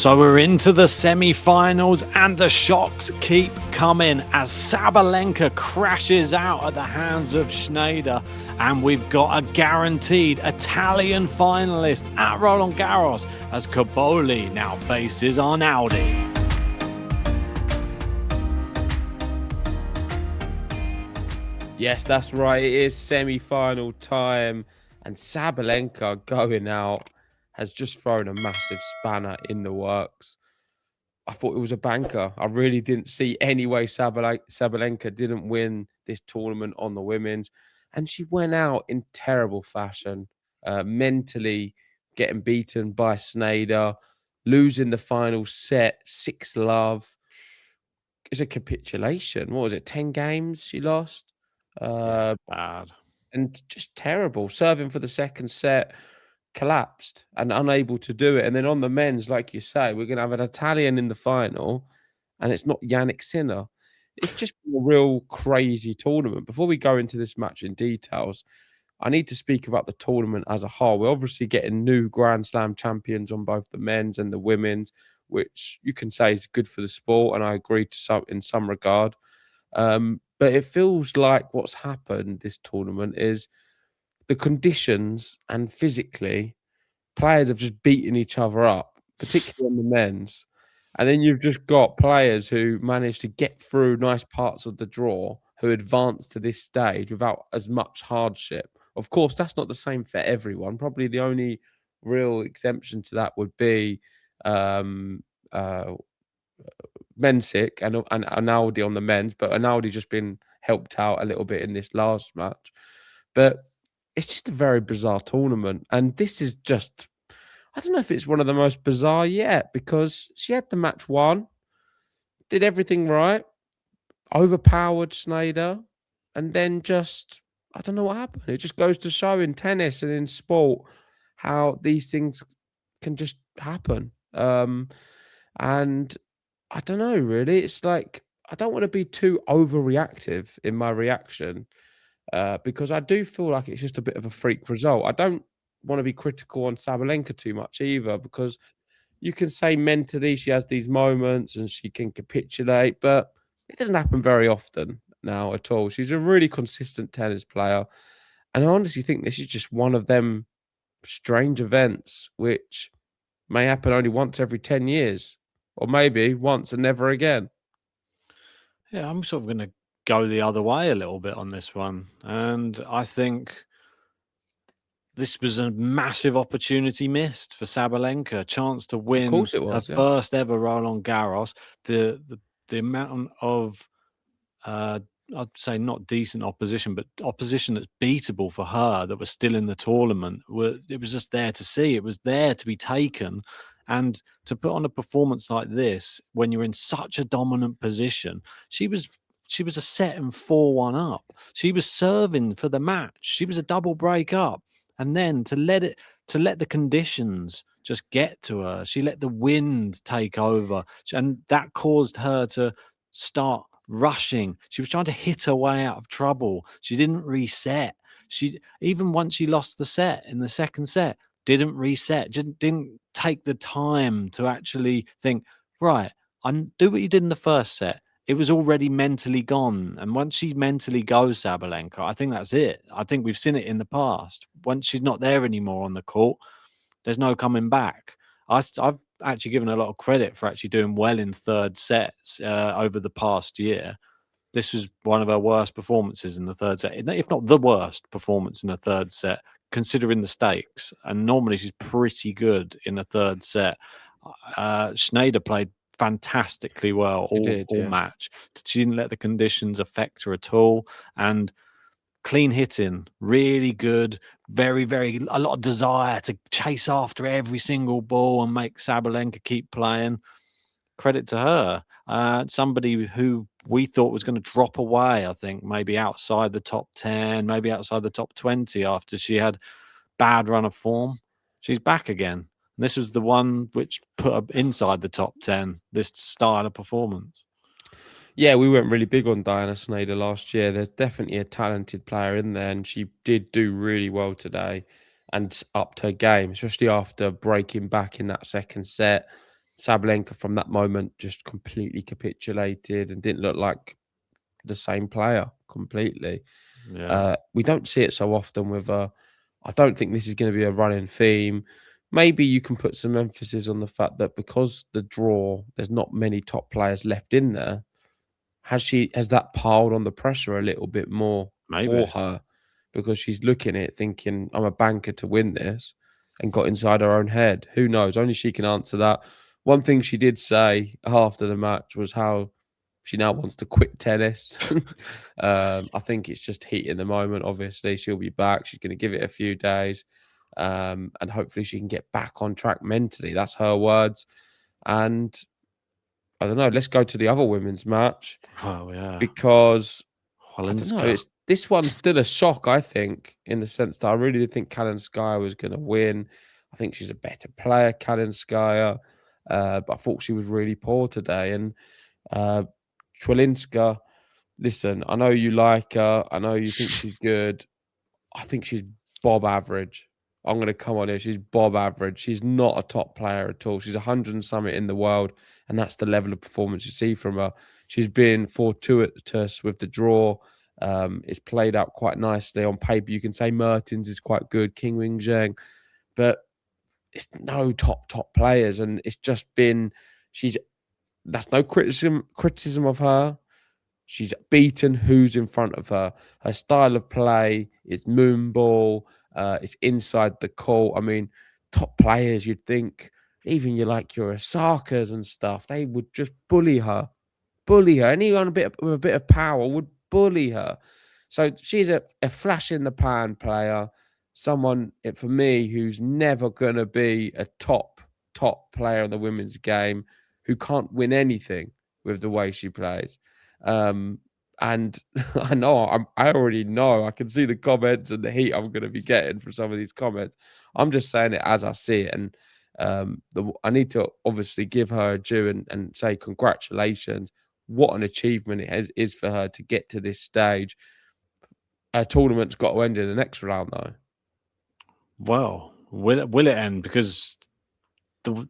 So we're into the semi-finals and the shocks keep coming as Sabalenka crashes out at the hands of Schneider, and we've got a guaranteed Italian finalist at Roland Garros as Cobolli now faces Arnaldi. Yes, that's right. It is semi-final time, and Sabalenka going out has just thrown a massive spanner in the works. I thought it was a banker. I really didn't see any way Sabalenka didn't win this tournament on the women's, and she went out in terrible fashion, mentally getting beaten by Schneider, losing the final set 6-love. It's a capitulation. What was it? 10 games she lost. Bad. And just terrible. Serving for the second set, collapsed and unable to do it. And then on the men's, like you say, we're going to have an Italian in the final, and it's not Yannick Sinner. It's just been a real crazy tournament. Before we go into this match in details, I need to speak about the tournament as a whole. We're obviously getting new Grand Slam champions on both the men's and the women's, which you can say is good for the sport, and I agree in some regard. But it feels like what's happened this tournament is the conditions and physically, players have just beaten each other up, particularly on the men's. And then you've just got players who managed to get through nice parts of the draw, who advanced to this stage without as much hardship. Of course, that's not the same for everyone. Probably the only real exemption to that would be Mensick and Arnaldi on the men's, but Arnaldi just been helped out a little bit in this last match. But it's just a very bizarre tournament. And this is just, I don't know if it's one of the most bizarre yet, because she had the match won, did everything right, overpowered Schneider, and then just, I don't know what happened. It just goes to show in tennis and in sport how these things can just happen. And I don't know, really. It's like, I don't want to be too overreactive in my reaction because I do feel like it's just a bit of a freak result. I don't want to be critical on Sabalenka too much either, because you can say mentally she has these moments and she can capitulate, but it doesn't happen very often now at all. She's a really consistent tennis player. And I honestly think this is just one of them strange events which may happen only once every 10 years. Or maybe once and never again. Yeah, I'm sort of going to go the other way a little bit on this one. And I think this was a massive opportunity missed for Sabalenka. A chance to win Of course it was, her yeah. first ever Roland Garros. The amount of, I'd say not decent opposition, but opposition that's beatable for her that was still in the tournament. It was just there to see. It was there to be taken. And to put on a performance like this, when you're in such a dominant position, she was a set and 4-1 up. She was serving for the match. She was a double break up. And then to let the conditions just get to her, she let the wind take over. And that caused her to start rushing. She was trying to hit her way out of trouble. She didn't reset. Even once she lost the set in the second set, didn't reset, didn't take the time to actually think, right, do what you did in the first set. It was already mentally gone. And once she mentally goes, Sabalenka, I think that's it. I think we've seen it in the past. Once she's not there anymore on the court, there's no coming back. I've actually given a lot of credit for actually doing well in third sets over the past year. This was one of her worst performances in the third set, if not the worst performance in a third set, considering the stakes. And normally she's pretty good in a third set. Schneider played fantastically well all match. She didn't let the conditions affect her at all. And clean hitting, really good, very, very, a lot of desire to chase after every single ball and make Sabalenka keep playing. Credit to her. Somebody who we thought was going to drop away, I think, maybe outside the top 10, maybe outside the top 20 after she had bad run of form. She's back again. And this was the one which put her inside the top 10, this style of performance. Yeah, we weren't really big on Diana Schneider last year. There's definitely a talented player in there, and she did do really well today and upped her game, especially after breaking back in that second set. Sabalenka from that moment just completely capitulated and didn't look like the same player completely. Yeah. We don't see it so often with her. I don't think this is going to be a running theme. Maybe you can put some emphasis on the fact that because the draw, there's not many top players left in there. Has that piled on the pressure a little bit more for Maybe. her because she's looking at it thinking, I'm a banker to win this, and got inside her own head? Who knows? Only she can answer that. One thing she did say after the match was how she now wants to quit tennis. I think it's just heat in the moment. Obviously, she'll be back. She's going to give it a few days, and hopefully she can get back on track mentally. That's her words. And I don't know. Let's go to the other women's match Oh yeah. because I don't know. Holinska. This one's still a shock, I think, in the sense that I really did think Kalinskaya was going to win. I think she's a better player, Kalinskaya, but I thought she was really poor today. And Chwelinska, listen, I know you like her. I know you think she's good. I think she's Bob average. I'm going to come on here. She's Bob average. She's not a top player at all. She's 100 and something in the world, and that's the level of performance you see from her. She's been fortuitous with the draw. It's played out quite nicely on paper. You can say Mertens is quite good, King Wing Zheng, but it's no top players, and it's just been that's no criticism of her. She's beaten who's in front of her. Her style of play is moonball. It's inside the court. I mean, top players, you'd think, even your Osakas and stuff, they would just bully her. Anyone with a bit of power would bully her. So she's a flash in the pan player. Someone, for me, who's never going to be a top player in the women's game, who can't win anything with the way she plays. And I know, I already know, I can see the comments and the heat I'm going to be getting from some of these comments. I'm just saying it as I see it. And I need to obviously give her a due and say congratulations. What an achievement it is for her to get to this stage. Her tournament's got to end in the next round, though. Well, will it end? Because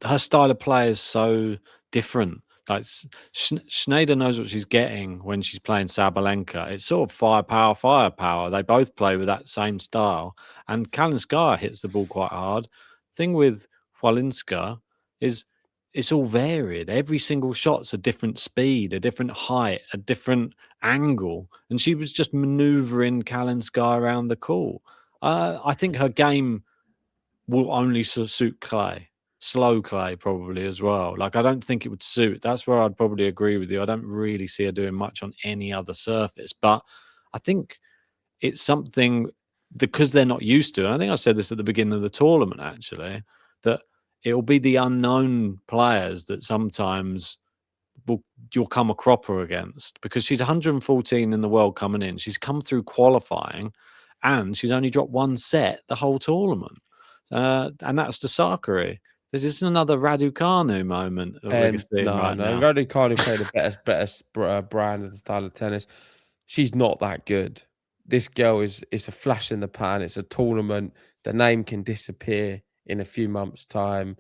her style of play is so different. Like Schneider knows what she's getting when she's playing Sabalenka. It's sort of firepower. They both play with that same style. And Kalinskaya hits the ball quite hard. Thing with Walinska is it's all varied. Every single shot's a different speed, a different height, a different angle. And she was just maneuvering Kalinskaya around the court. I think her game will only suit clay. Slow clay probably as well. Like I don't think it would suit. That's where I'd probably agree with you. I don't really see her doing much on any other surface. But I think it's something because they're not used to. And I think I said this at the beginning of the tournament actually, that it'll be the unknown players that sometimes you'll come a cropper against because she's 114 in the world coming in. She's come through qualifying and she's only dropped one set the whole tournament. And that's to Sakari. This is another Raducanu moment that we're seeing right now. Raducanu played a better brand and style of tennis. She's not that good. This girl is a flash in the pan. It's a tournament. The name can disappear in a few months' time.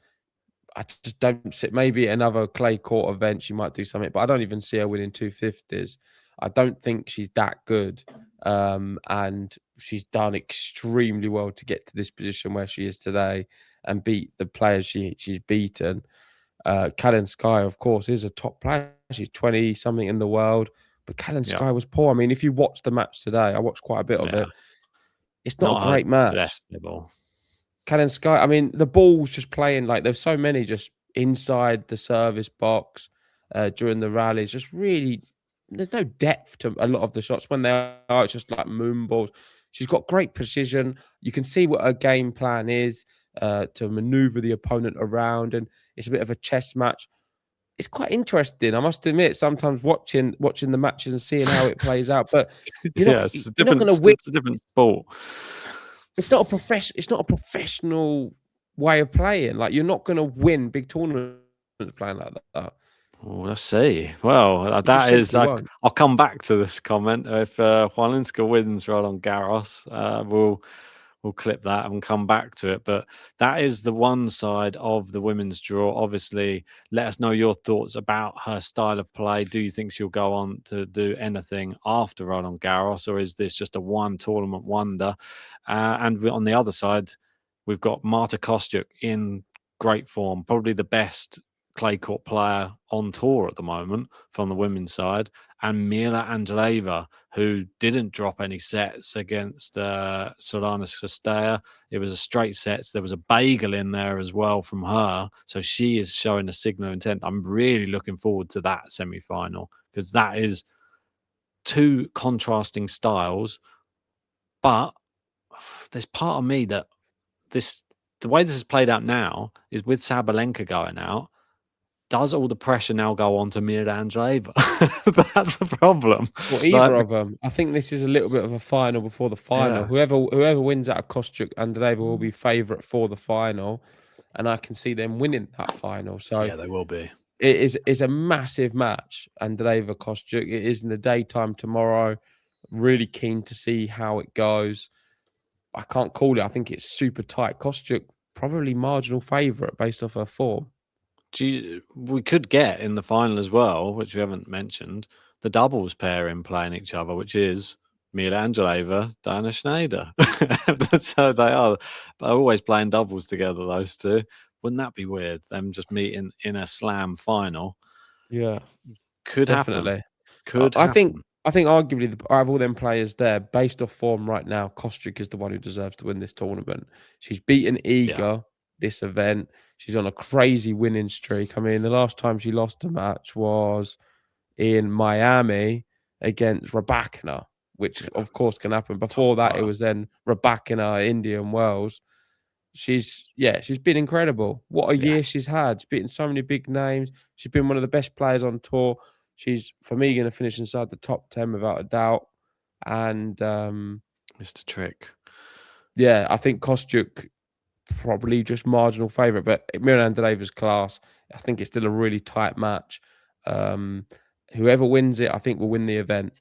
I just don't see. Maybe another clay court event she might do something, but I don't even see her winning 250s. I don't think she's that good. And she's done extremely well to get to this position where she is today and beat the players she's beaten. Kalinskaya, of course, is a top player. She's 20-something in the world. But Kalinskaya was poor. I mean, if you watch the match today, I watched quite a bit of it. It's not a great match. Best level. Kalinskaya, I mean, the ball's just playing like there's so many just inside the service box during the rallies. Just really, there's no depth to a lot of the shots. When they are, it's just like moon balls. She's got great precision. You can see what her game plan is to maneuver the opponent around, and it's a bit of a chess match. It's quite interesting, I must admit. Sometimes watching the matches and seeing how it plays out, but you're not going to win. It's a different sport. It's not a professional way of playing. Like you're not going to win big tournaments playing like that. Oh, let's see. Well, that is. I'll come back to this comment. If Walinska wins Roland Garros, we'll clip that and come back to it. But that is the one side of the women's draw. Obviously, let us know your thoughts about her style of play. Do you think she'll go on to do anything after Roland Garros, or is this just a one tournament wonder? And on the other side, we've got Marta Kostyuk in great form, probably the best clay court player on tour at the moment from the women's side, and Mirra Andreeva, who didn't drop any sets against Solana Sostea. It was a straight sets. There was a bagel in there as well from her. So she is showing a signal of intent. I'm really looking forward to that semi-final, because that is two contrasting styles. But there's part of me that the way this is played out now is with Sabalenka going out, does all the pressure now go on to Mirra Andreeva? That's the problem. Well, either of them. I think this is a little bit of a final before the final. Yeah. Whoever wins out of Kostyuk and Andreeva will be favourite for the final, and I can see them winning that final. So yeah, they will be. It's a massive match, Andreeva Kostyuk. It is in the daytime tomorrow. Really keen to see how it goes. I can't call it. I think it's super tight. Kostyuk probably marginal favourite based off her form. We could get in the final as well, which we haven't mentioned, the doubles pairing playing each other, which is Mirra Andreeva, Diana Schneider. So they're always playing doubles together, those two. Wouldn't that be weird? Them just meeting in a slam final. Yeah, could definitely happen. Could I happen. think arguably out of all them players there, based off form right now, Kostyuk is the one who deserves to win this tournament. She's beaten Iga this event. She's on a crazy winning streak. I mean, the last time she lost a match was in Miami against Rybakina, which of course can happen. Before that, it was then Rybakina, Indian Wells. She's been incredible. What a year she's had. She's beaten so many big names. She's been one of the best players on tour. She's, for me, going to finish inside the top 10 without a doubt. And Mr. Trick. Yeah, I think Kostyuk probably just marginal favourite, but Mirra Andreeva's class. I think it's still a really tight match. Whoever wins it, I think will win the event.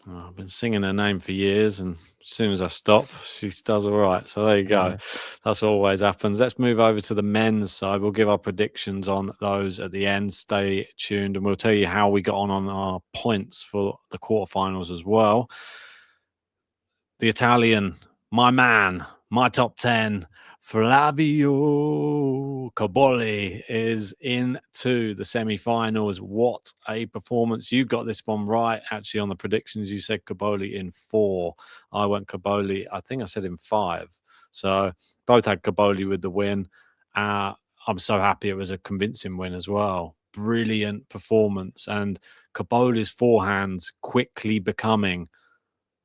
Oh, I've been singing her name for years, and as soon as I stop, she does all right. So there you go. Yeah. That's what always happens. Let's move over to the men's side. We'll give our predictions on those at the end. Stay tuned, and we'll tell you how we got on our points for the quarterfinals as well. The Italian, my man, my top 10, Flavio Cobolli is into the semi-finals. What a performance. You got this one right. Actually, on the predictions, you said Cobolli in 4. I went Cobolli, I think I said in 5. So both had Cobolli with the win. I'm so happy it was a convincing win as well. Brilliant performance. And Cobolli's forehands quickly becoming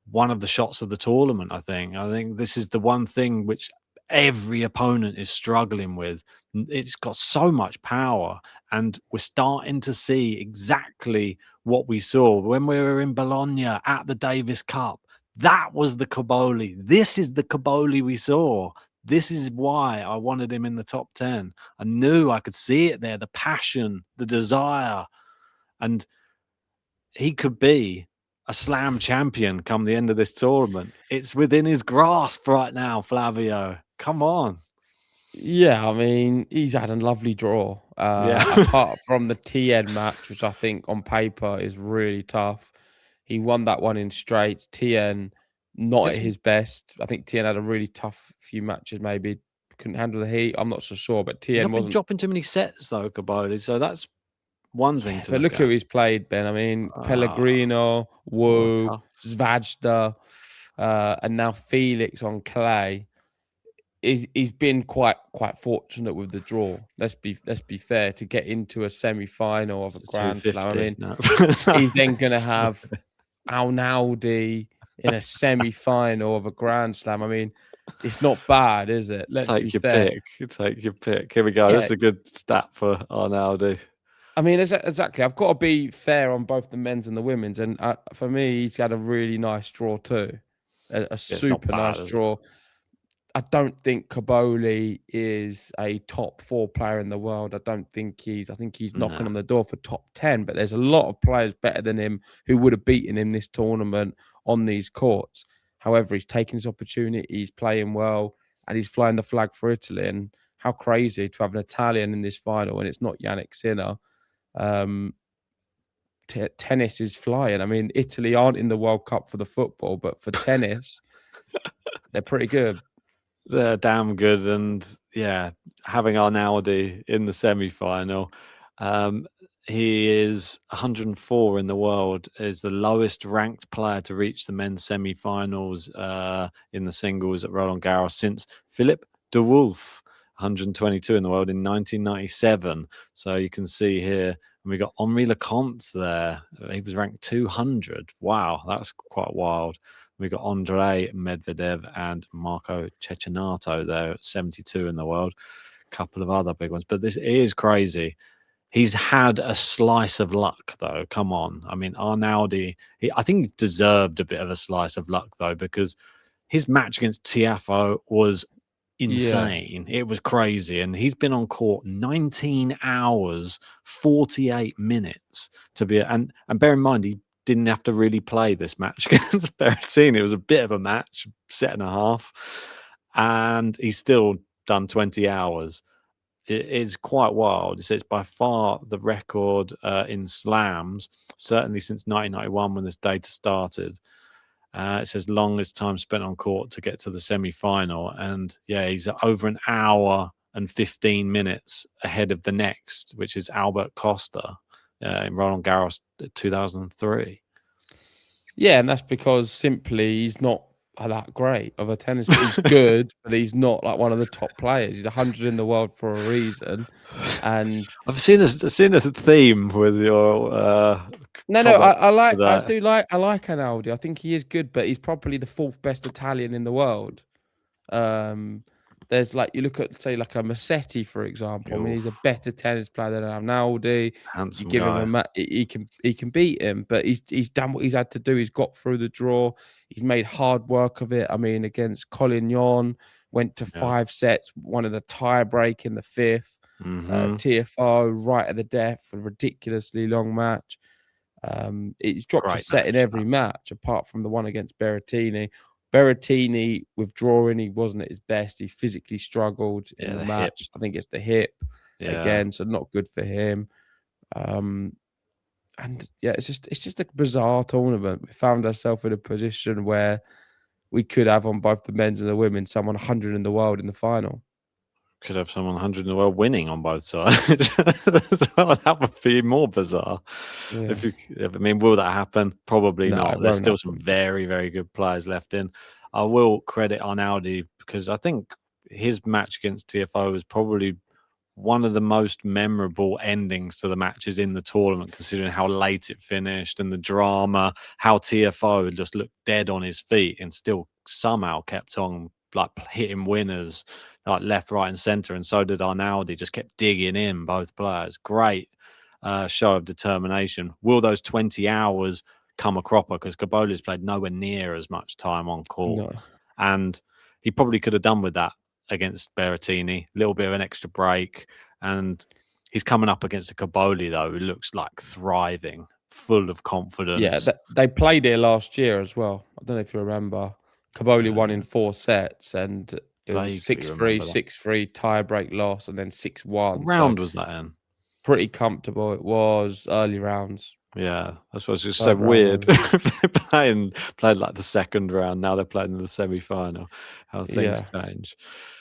one of the shots of the tournament. I think this is the one thing which every opponent is struggling with. It's got so much power, and we're starting to see exactly what we saw when we were in Bologna at the Davis Cup. That was the Cobolli. This is the Cobolli we saw. This is why I wanted him in the top 10. I knew I could see it there, the passion, the desire, and he could be a slam champion come the end of this tournament. It's within his grasp right now, Flavio. Come on. Yeah, I mean, he's had a lovely draw. Apart from the TN match, which I think on paper is really tough. He won that one in straight. TN, not at his best. I think TN had a really tough few matches, maybe. Couldn't handle the heat. I'm not so sure, but TN wasn't dropping too many sets, though, Cobolli. So that's one thing to look who he's played, Ben. I mean, Pellegrino, Wu, Zvajda, and now Felix on clay. He's been quite fortunate with the draw. Let's be fair, to get into a semi-final of a Grand Slam. I mean, he's then going to have Alnaudi in a semi-final of a Grand Slam. I mean, it's not bad, is it? Let's take your pick. Take your pick. Here we go. Yeah. This is a good stat for Arnaldi. I mean, exactly. I've got to be fair on both the men's and the women's. And for me, he's had a really nice draw too. A super nice draw. I don't think Cobolli is a top 4 player in the world. I think he's knocking on the door for top 10, but there's a lot of players better than him who would have beaten him this tournament on these courts. However, he's taking his opportunity, he's playing well, and he's flying the flag for Italy. And how crazy to have an Italian in this final, and it's not Yannick Sinner. Tennis is flying. I mean, Italy aren't in the World Cup for the football, but for tennis, they're pretty good. They're damn good, and yeah, having Arnaldi in the semi-final, he is 104 in the world, is the lowest ranked player to reach the men's semi-finals in the singles at Roland Garros since Philippe de Wolf, 122 in the world in 1997. So you can see here, and we got Henri Leconte there. He was ranked 200. Wow, that's quite wild. We got Andrei Medvedev and Marco Cecchinato there at 72 in the world. A couple of other big ones, but this is crazy. He's had a slice of luck, though. Come on. I mean, Arnaldi, I think he deserved a bit of a slice of luck, though, because his match against Tiafoe was insane. It was crazy. And he's been on court 19 hours, 48 minutes to be. And bear in mind, he didn't have to really play this match against Berrettini. It was a bit of a match, set and a half. And he's still done 20 hours. It is quite wild. It's by far the record in slams, certainly since 1991 when this data started. It says longest time spent on court to get to the semi-final. And yeah, he's over an hour and 15 minutes ahead of the next, which is Albert Costa in Roland Garros 2003. Yeah, and that's because simply he's not that great of a tennis player. He's good, but he's not like one of the top players. He's 100 in the world for a reason. And I've seen a theme with your I do like Arnaldi. I think he is good, but he's probably the fourth best Italian in the world. There's like, you look at, say, like a Musetti, for example. I mean, he's a better tennis player than Arnaldi. Handsome you give guy. him he can beat him, but he's done what he's had to do. He's got through the draw. He's made hard work of it. I mean, against Collignon, went to 5 sets, one of the tie break in the 5th. TFO right at the death, a ridiculously long match. He's dropped a set in every match, apart from the one against Berrettini. Berrettini withdrawing, he wasn't at his best. He physically struggled in the match. Hip. I think it's the hip again, so not good for him. And yeah, it's just a bizarre tournament. We found ourselves in a position where we could have on both the men's and the women someone 100 in the world in the final. Could have someone 100 in the world winning on both sides. That would be more bizarre. Yeah. I mean, will that happen? Probably not. There's still some very, very good players left in. I will credit Arnaldi because I think his match against TFO was probably one of the most memorable endings to the matches in the tournament, considering how late it finished and the drama, how TFO just looked dead on his feet and still somehow kept on like hitting winners like left, right, and centre, and so did Arnaldi. Just kept digging in both players. Great show of determination. Will those 20 hours come a cropper? Because Cobolli's played nowhere near as much time on court, and he probably could have done with that against Berrettini. A little bit of an extra break, and he's coming up against a Cobolli though who looks like thriving, full of confidence. Yeah, they played here last year as well. I don't know if you remember. Cobolli won in 4 sets, and it was 6-3, 6-3 tie-break loss, and then 6-1. What round was that in? Pretty comfortable. It was early rounds. Yeah, that's what's just so weird. They played like the second round. Now they're playing in the semi-final. How things change.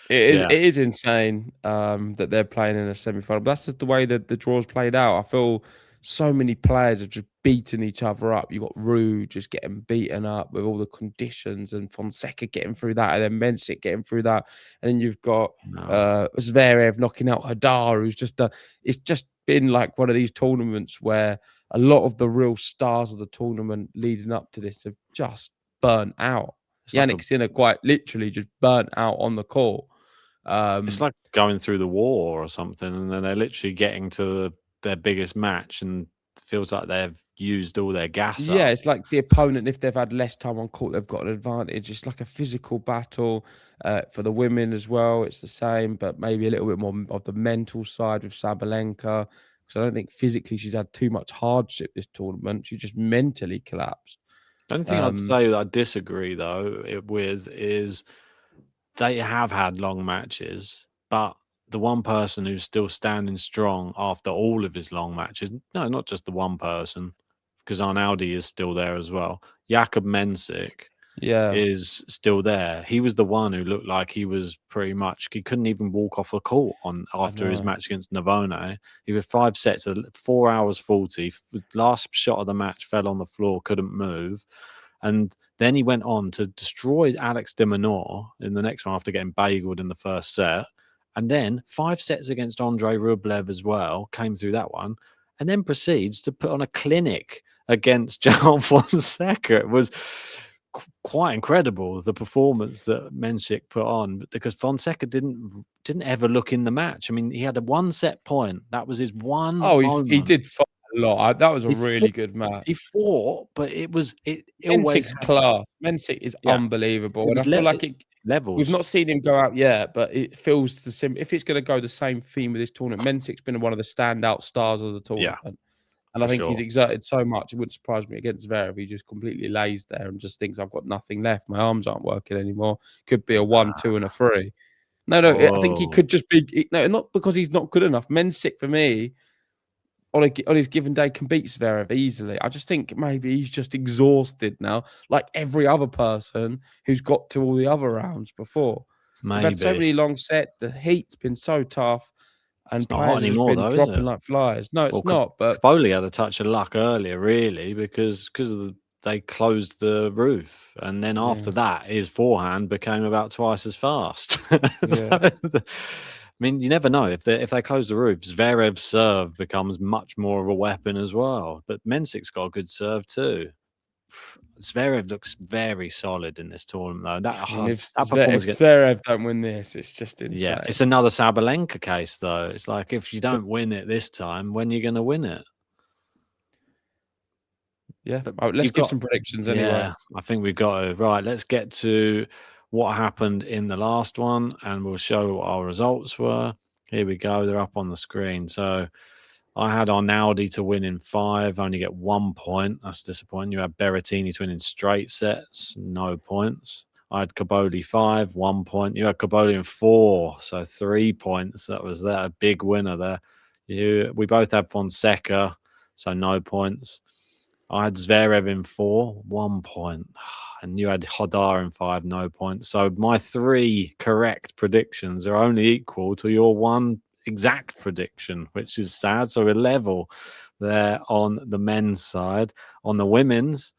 It is insane that they're playing in a semi-final. But that's just the way that the draw's played out. I feel so many players have just beaten each other up. You got Rue just getting beaten up with all the conditions, and Fonseca getting through that, and then Mensik getting through that, and then you've got Zverev knocking out Hadar, who's just done. It's just been like one of these tournaments where a lot of the real stars of the tournament leading up to this have just burnt out. Yannick Sinner quite literally just burnt out on the court. It's like going through the war or something, and then they're literally getting to their biggest match, and it feels like they've used all their gas up. It's like the opponent, if they've had less time on court, they've got an advantage. It's like a physical battle for the women as well. It's the same, but maybe a little bit more of the mental side with Sabalenka, because I don't think physically she's had too much hardship this tournament. She just mentally collapsed. The only thing I'd say that I disagree with is they have had long matches, but the one person who's still standing strong after all of his long matches, no, not just the one person, because Arnaldi is still there as well. Jakub Mensik is still there. He was the one who looked like he was pretty much, he couldn't even walk off the court after his match against Navone. He was 5 sets, 4 hours 40. Last shot of the match, fell on the floor, couldn't move. And then he went on to destroy Alex de Minaur in the next one after getting bageled in the first set. And then 5 sets against Andrei Rublev as well, came through that one, and then proceeds to put on a clinic against João Fonseca. It was quite incredible, the performance that Mensik put on, because Fonseca didn't ever look in the match. I mean, he had a 1 set point. That was his one moment. He did fight a lot. That was a really good match. He fought, but it Mensik's class. Mensik is unbelievable. And I feel like levels. We've not seen him go out yet, but it feels the same. If it's going to go the same theme with this tournament, Mensik's been one of the standout stars of the tournament. Yeah, and I think he's exerted so much. It wouldn't surprise me against Zverev. He just completely lays there and just thinks, I've got nothing left. My arms aren't working anymore. Could be a 1, 2, and a 3. No, I think he could just be... No, not because he's not good enough. Mensik, for me, on his given day, can beat Zverev easily. I just think maybe he's just exhausted now, like every other person who's got to all the other rounds before. We've had so many long sets. The heat's been so tough. And players have been dropping like flies. No, it's not. But Cobolli had a touch of luck earlier, really, because they closed the roof, and then after that, his forehand became about twice as fast. I mean, you never know if they close the roof. Zverev's serve becomes much more of a weapon as well. But Mensik's got a good serve too. Zverev looks very solid in this tournament, though. If Zverev don't win this, it's just insane. Yeah, it's another Sabalenka case, though. It's like, if you don't win it this time, when are you going to win it? Yeah, let's give some predictions anyway. Yeah, I think we've got to. Right, let's get to what happened in the last one, and we'll show what our results were. Here we go. They're up on the screen. So I had Arnaldi to win in 5, only get 1 point. That's disappointing. You had Berrettini to win in straight sets, no points. I had Cobolli 5, 1 point. You had Cobolli in 4, so 3 points. That was a big winner there. We both had Fonseca, so no points. I had Zverev in 4, 1 point. And you had Hodar in 5, no points. So my 3 correct predictions are only equal to your 1 exact prediction, which is sad. So we're level there on the men's side. On the women's,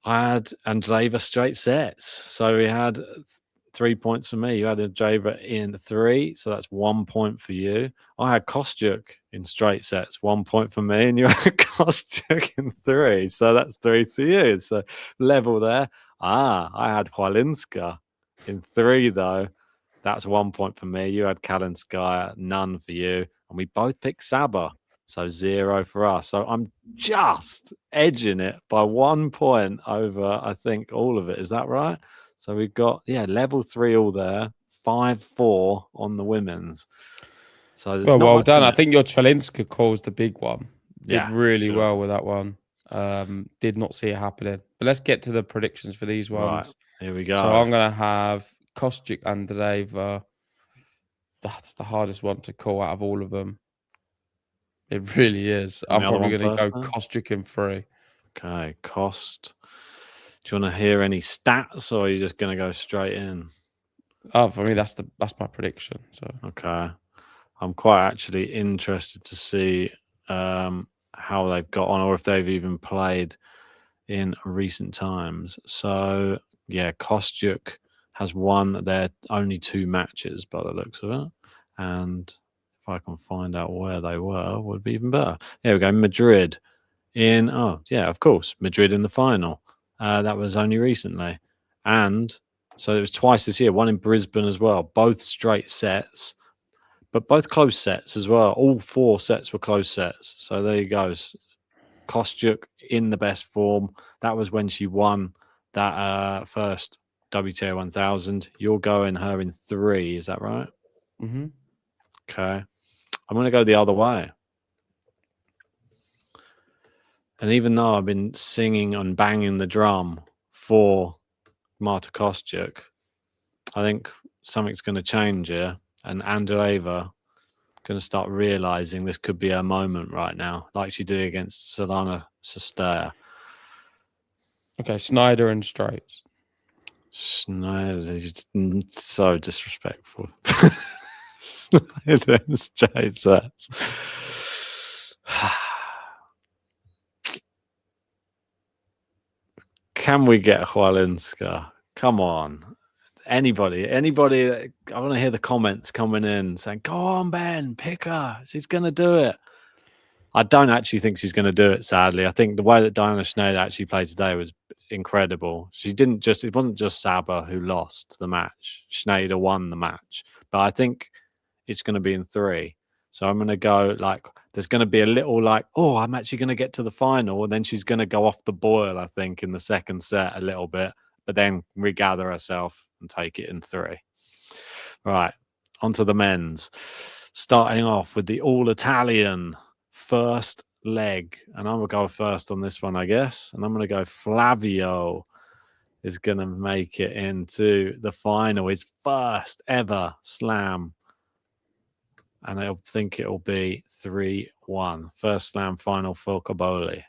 I had Andreeva straight sets. So we had 3 points for me. You had Andreeva in 3, so that's 1 point for you. I had Kostyuk in straight sets, 1 point for me, and you had Kostyuk in 3, so that's 3 to you. So level there. I had Hwalinska in 3, though. That's 1 point for me. You had Kalinskaya, none for you. And we both picked Saba, so 0 for us. So I'm just edging it by 1 point over, I think, all of it. Is that right? So we've got, level 3 all there, 5-4 on the women's. So well done. I think your Chalinska call's the big one. Did really well with that one. Did not see it happening. But let's get to the predictions for these ones. Right, here we go. So I'm going to have Kostyuk and Andreeva. That's the hardest one to call out of all of them. It really is. I'm probably going to go Kostyuk in 3. Okay, Kost. Do you want to hear any stats, or are you just going to go straight in? Oh, for me, that's my prediction. So okay, I'm quite actually interested to see how they've got on, or if they've even played in recent times. So yeah, Kostyuk has won their only 2 matches by the looks of it, and if I can find out where they were, would be even better. There we go, Madrid of course, Madrid in the final. That was only recently. And so it was twice this year, one in Brisbane as well, both straight sets, but both close sets as well. All 4 sets were close sets. So there you go. Kostyuk in the best form. That was when she won that first WTA 1000. You're going her in 3, is that right? Mm-hmm. Okay. I'm going to go the other way. And even though I've been singing and banging the drum for Marta Kostyuk, I think something's going to change here. And Andreeva going to start realizing this could be her moment right now, like she did against Solana Sestea. Okay, Snyder and straights. Schneider is so disrespectful. Schneider and straight sets. Can we get Hwalinska? Come on. Anybody. I want to hear the comments coming in saying, go on, Ben, pick her. She's going to do it. I don't actually think she's going to do it, sadly. I think the way that Diana Schneider actually played today was incredible. It wasn't just Saba who lost the match. Schneider won the match. But I think it's going to be in 3. So I'm going to go there's going to be a little I'm actually going to get to the final. And then she's going to go off the boil, I think, in the second set a little bit, but then regather herself and take it in 3. Right. Onto the men's. Starting off with the all-Italian first leg. And I'm going to go first on this one, I guess. And I'm going to go Flavio is going to make it into the final. His first ever slam. And I think it'll be 3-1. First slam final for Cobolli.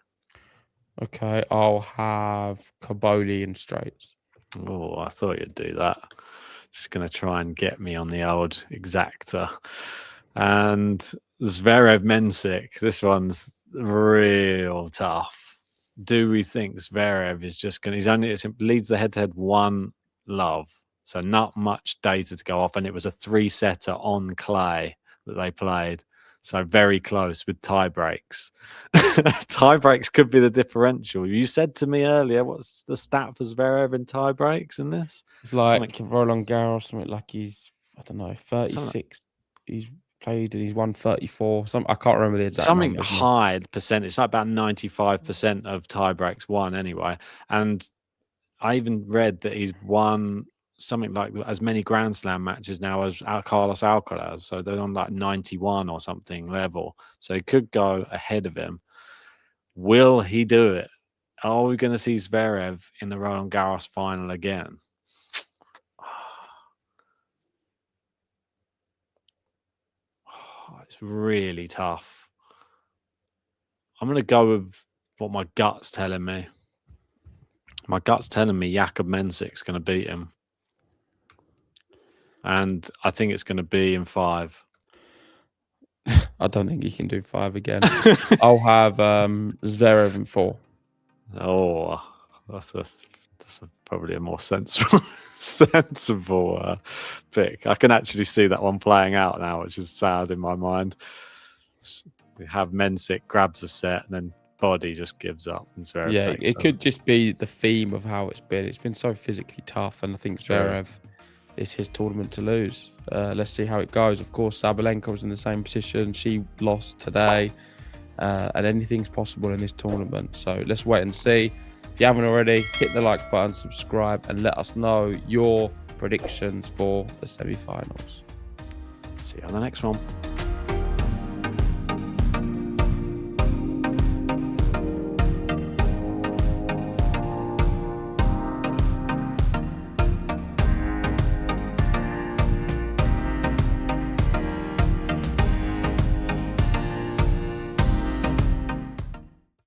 Okay, I'll have Cobolli in straights. Oh, I thought you'd do that. Just going to try and get me on the old exacta. And Zverev Mensik. This one's real tough. Do we think Zverev is just going to... leads the head-to-head 1-love. So not much data to go off. And it was a 3-setter on clay that they played. So very close with tie breaks. Tie breaks could be the differential. You said to me earlier, what's the stat for Zverev in tie breaks in this? It's like Roland Garros, something like he's, 36. He's played and he's won 34. I can't remember the exact something numbers, high percentage. It's like about 95% of tie breaks won anyway. And I even read that he's won something like as many Grand Slam matches now as Carlos Alcaraz. So they're on 91 or something level. So he could go ahead of him. Will he do it? Are we going to see Zverev in the Roland Garros final again? It's really tough. I'm going to go with what my gut's telling me. My gut's telling me Jakub Mensik's going to beat him. And I think it's going to be in 5. I don't think he can do 5 again. I'll have Zverev in 4. Oh, that's probably a more sensible pick. I can actually see that one playing out now, which is sad in my mind. We have Mensik grabs a set and then body just gives up. And Zverev takes it could just be the theme of how it's been. It's been so physically tough, and I think Zverev is his tournament to lose. Let's see how it goes. Of course, Sabalenka was in the same position. She lost today, and anything's possible in this tournament. So let's wait and see. If you haven't already, hit the like button, subscribe, and let us know your predictions for the semi-finals. See you on the next one.